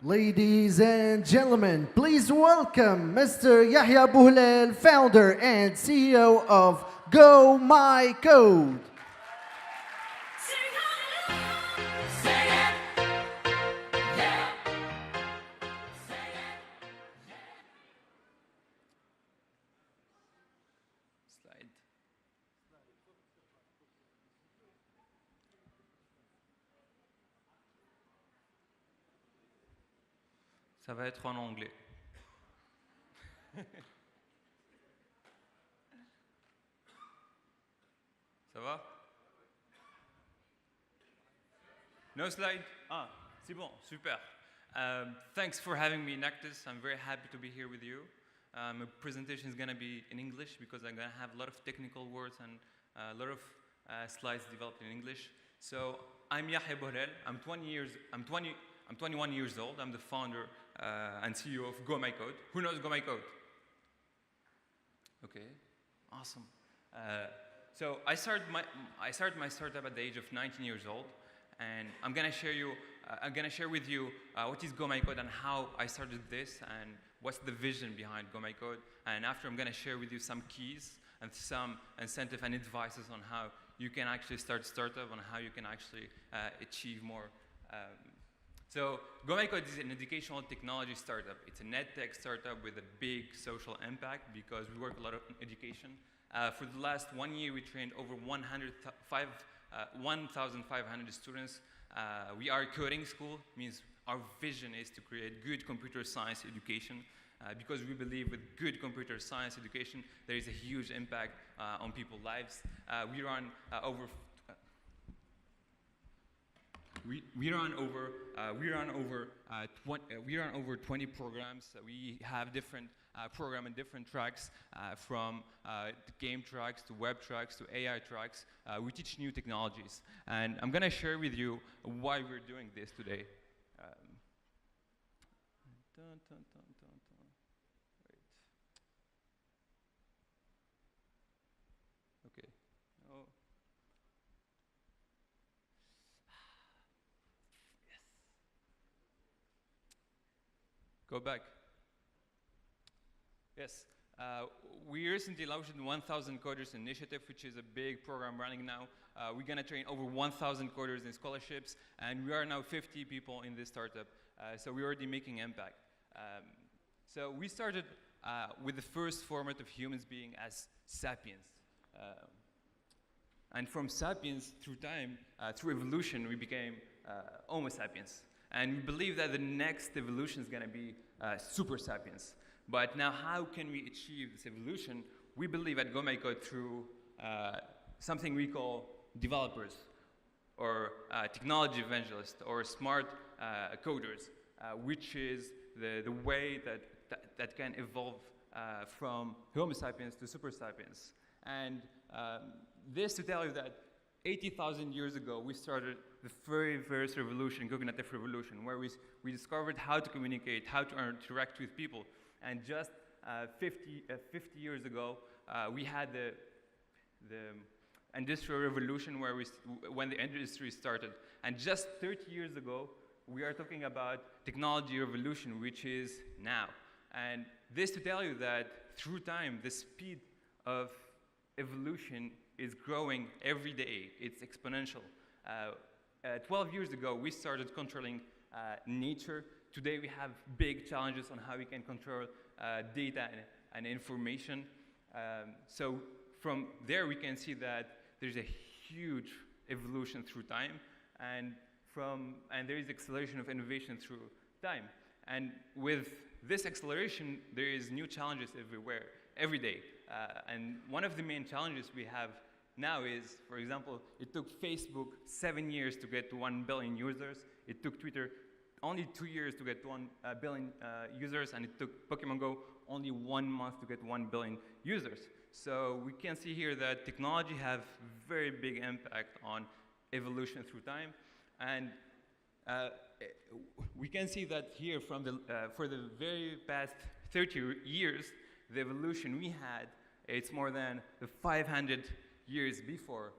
Ladies and gentlemen, please welcome Mr. Yahia Bouhlel, founder and CEO of Go My Code. Slide. Ça va être en anglais. Ça va? No slide? Ah, c'est bon, super. Thanks for having me, Enactus. I'm very happy to be here with you. My presentation is going to be in English because I'm going to have a lot of technical words and a lot of slides developed in English. So I'm Yahia Bouhlel. I'm 21 years old. I'm the founder and CEO of Go My Code. Who knows Go My Code? Okay, awesome. So I started my startup at the age of 19 years old, and I'm gonna share with you what is Go My Code and how I started this and what's the vision behind Go My Code. And after, I'm gonna share with you some keys and some incentive and advices on how you can actually start a startup and how you can actually achieve more. So Go My Code is an educational technology startup. It's an edtech startup with a big social impact because we work a lot on education. For the last 1 year, we trained over 1,500 students. We are a coding school, means our vision is to create good computer science education because we believe with good computer science education, there is a huge impact on people's lives. We run over 20 programs. We have different program and different tracks, from game tracks to web tracks to AI tracks. We teach new technologies, and I'm gonna share with you why we're doing this today. Wait. Okay. Oh. Go back. Yes. We recently launched the 1,000 Coders Initiative, which is a big program running now. We're going to train over 1,000 coders in scholarships, and we are now 50 people in this startup. So we're already making impact. So we started with the first format of humans being as sapiens. And from sapiens, through time, through evolution, we became Homo sapiens. And we believe that the next evolution is going to be super sapiens. But now, how can we achieve this evolution? We believe at Go My Code through something we call developers, or technology evangelists, or smart coders, which is the way that can evolve from Homo sapiens to super sapiens. And this to tell you that 80,000 years ago, we started the very first revolution, cognitive revolution, where we discovered how to communicate, how to interact with people. And just 50 years ago, we had the industrial revolution when the industry started. And just 30 years ago, we are talking about technology revolution, which is now. And this to tell you that through time, the speed of evolution is growing every day. It's exponential. 12 years ago, we started controlling nature. Today, we have big challenges on how we can control data and information. So from there, we can see that there's a huge evolution through time, and there is acceleration of innovation through time. And with this acceleration, there is new challenges everywhere, every day. And one of the main challenges we have now is, for example, it took Facebook 7 years to get to 1 billion users. It took Twitter only 2 years to get to 1 billion users, and it took Pokemon Go only 1 month to get 1 billion users. So we can see here that technology have very big impact on evolution through time. And we can see that here from for the very past 30 years, the evolution we had, it's more than the 500 years before,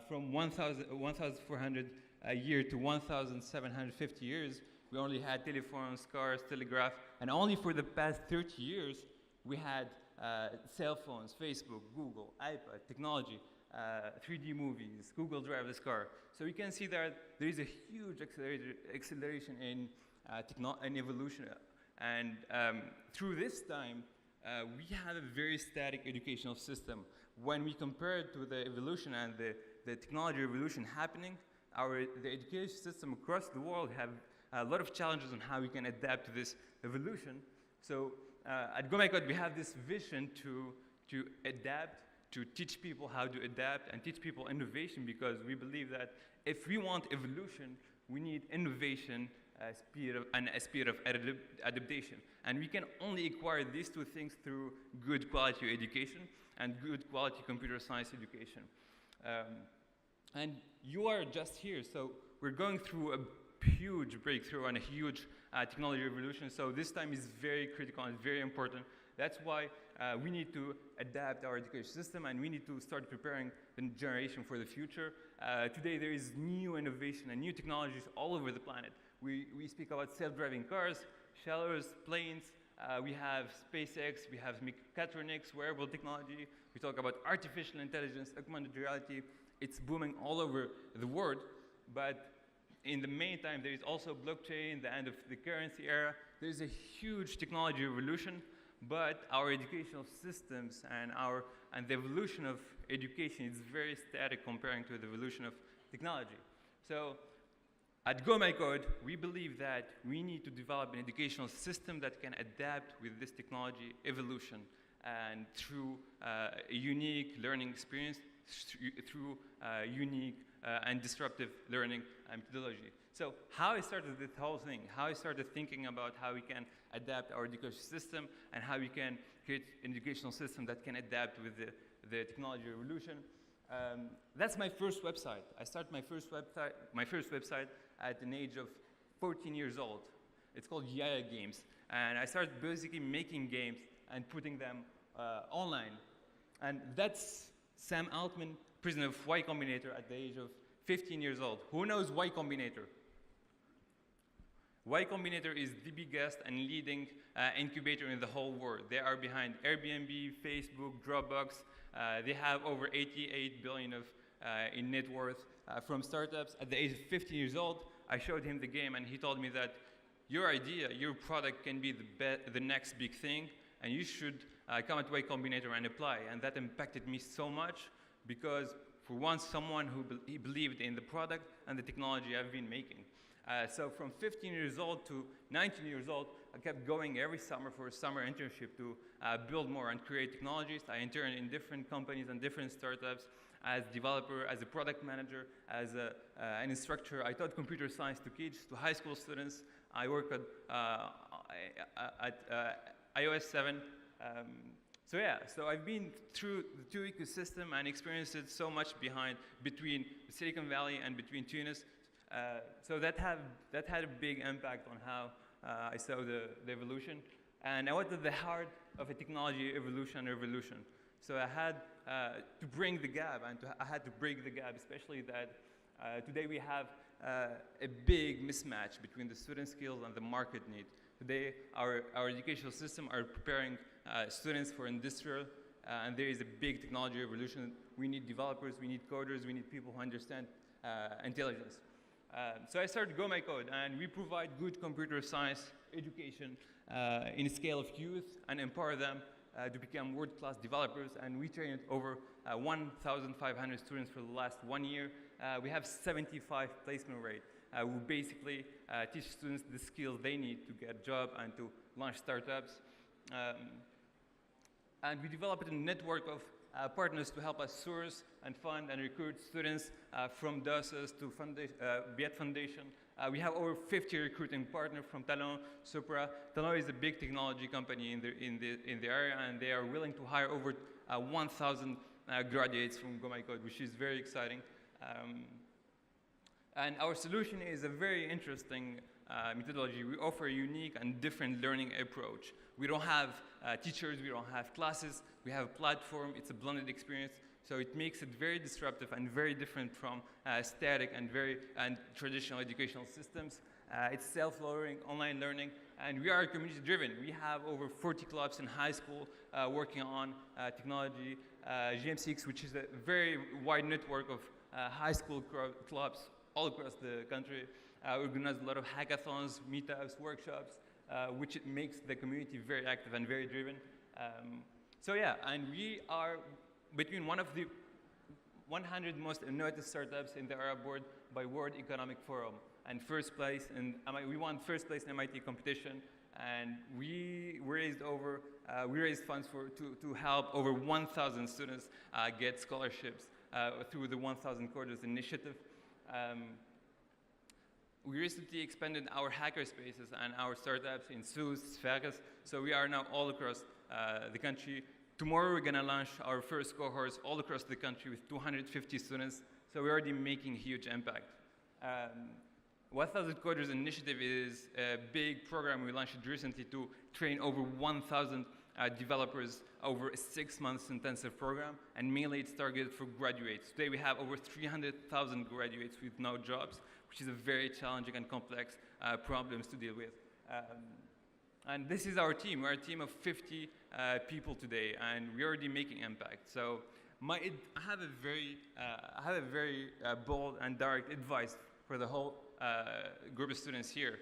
from 1,400 a year to 1,750 years. We only had telephones, cars, telegraph, and only for the past 30 years, we had cell phones, Facebook, Google, iPad, technology, 3D movies, Google driverless car. So you can see that there is a huge acceleration in evolution. And through this time, we had a very static educational system. When we compare it to the evolution and the technology revolution happening, the education system across the world have a lot of challenges on how we can adapt to this evolution. So at GoMyCode, we have this vision to adapt, to teach people how to adapt and teach people innovation, because we believe that if we want evolution, we need innovation, and a speed of adaptation. And we can only acquire these two things through good quality education and good quality computer science education. And you are just here, so we're going through a huge breakthrough and a huge technology revolution. So this time is very critical and very important. That's why we need to adapt our education system, and we need to start preparing the generation for the future. Today there is new innovation and new technologies all over the planet. We speak about self-driving cars, showers, planes. We have SpaceX, we have mechatronics, wearable technology. We talk about artificial intelligence, augmented reality. It's booming all over the world, but in the meantime, there is also blockchain, the end of the currency era. There's a huge technology revolution, but our educational systems and the evolution of education is very static comparing to the evolution of technology. So at GoMyCode, we believe that we need to develop an educational system that can adapt with this technology evolution, and through a unique learning experience, through unique and disruptive learning methodology. So how I started this whole thing, how I started thinking about how we can adapt our education system and how we can create an educational system that can adapt with the technology revolution. That's my first website. I started my first website at an age of 14 years old. It's called Yahia Games. And I started basically making games and putting them online. And that's Sam Altman, president of Y Combinator at the age of 15 years old. Who knows Y Combinator? Y Combinator is the biggest and leading incubator in the whole world. They are behind Airbnb, Facebook, Dropbox. They have over 88 billion in net worth from startups. At the age of 15 years old, I showed him the game, and he told me that your idea, your product can be the next big thing, and you should come at Y Combinator and apply. And that impacted me so much, because for once, someone who believed in the product and the technology I've been making. So from 15 years old to 19 years old, I kept going every summer for a summer internship to build more and create technologies. I interned in different companies and different startups as developer, as a product manager, as an instructor. I taught computer science to kids, to high school students. I work at iOS 7. So I've been through the two ecosystem and experienced it so much between Silicon Valley and between Tunis. So that had a big impact on how I saw the evolution. And I went to the heart of a technology evolution. So I had to bring the gap, and I had to break the gap, especially that today we have a big mismatch between the student skills and the market need. Today, our educational system are preparing students for industrial, and there is a big technology revolution. We need developers, we need coders, we need people who understand intelligence. So I started GoMyCode, and we provide good computer science education in a scale of youth and empower them to become world-class developers. And we trained over 1,500 students for the last 1 year. We have 75 placement rate. We basically teach students the skills they need to get a job and to launch startups. And we developed a network of partners to help us source and fund and recruit students from DOSes to Biet Foundation. We have over 50 recruiting partners from Talon, Sopra. Talon is a big technology company in the area, and they are willing to hire over 1,000 graduates from GoMyCode, which is very exciting. And our solution is a very interesting methodology. We offer a unique and different learning approach. We don't have teachers, we don't have classes, we have a platform, it's a blended experience, so it makes it very disruptive and very different from static and traditional educational systems. It's self-learning, online learning, and we are community-driven. We have over 40 clubs in high school working on technology. GM6, which is a very wide network of high school clubs all across the country, organize a lot of hackathons, meetups, workshops, which makes the community very active and very driven. So yeah, and we are between one of the 100 most innovative startups in the Arab world by World Economic Forum, and first place. And we won first place in MIT competition, and we raised funds to help over 1,000 students get scholarships through the 1,000 Corridors initiative. We recently expanded our hacker spaces and our startups in Sousse, Sfax, so we are now all across the country. Tomorrow we're going to launch our first cohorts all across the country with 250 students, so we're already making huge impact. 1,000 Coders initiative is a big program we launched recently to train over 1,000 developers over a 6 months intensive program, and mainly it's targeted for graduates. Today we have over 300,000 graduates with no jobs, which is a very challenging and complex problems to deal with. And this is our team. We're a team of 50 people today, and we're already making impact. So I have a very bold and direct advice for the whole group of students here.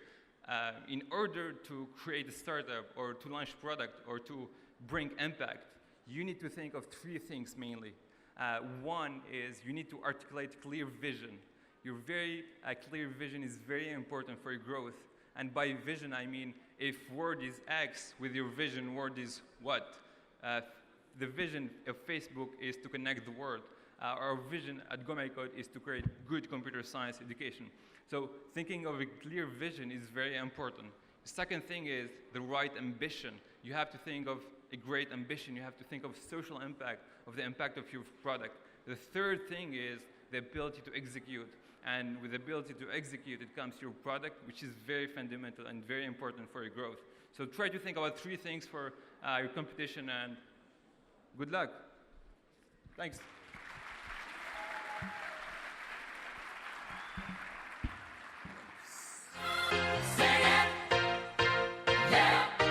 In order to create a startup or to launch a product or to bring impact, you need to think of 3 things mainly. One is you need to articulate clear vision. Your very clear vision is very important for your growth. And by vision, I mean if word is X, with your vision, word is what? The vision of Facebook is to connect the world. Our vision at GoMyCode is to create good computer science education. So thinking of a clear vision is very important. The second thing is the right ambition. You have to think of a great ambition. You have to think of social impact, of the impact of your product. The third thing is the ability to execute. And with the ability to execute, it comes your product, which is very fundamental and very important for your growth. So try to think about 3 things for your competition, and good luck. Thanks. Say it, yeah.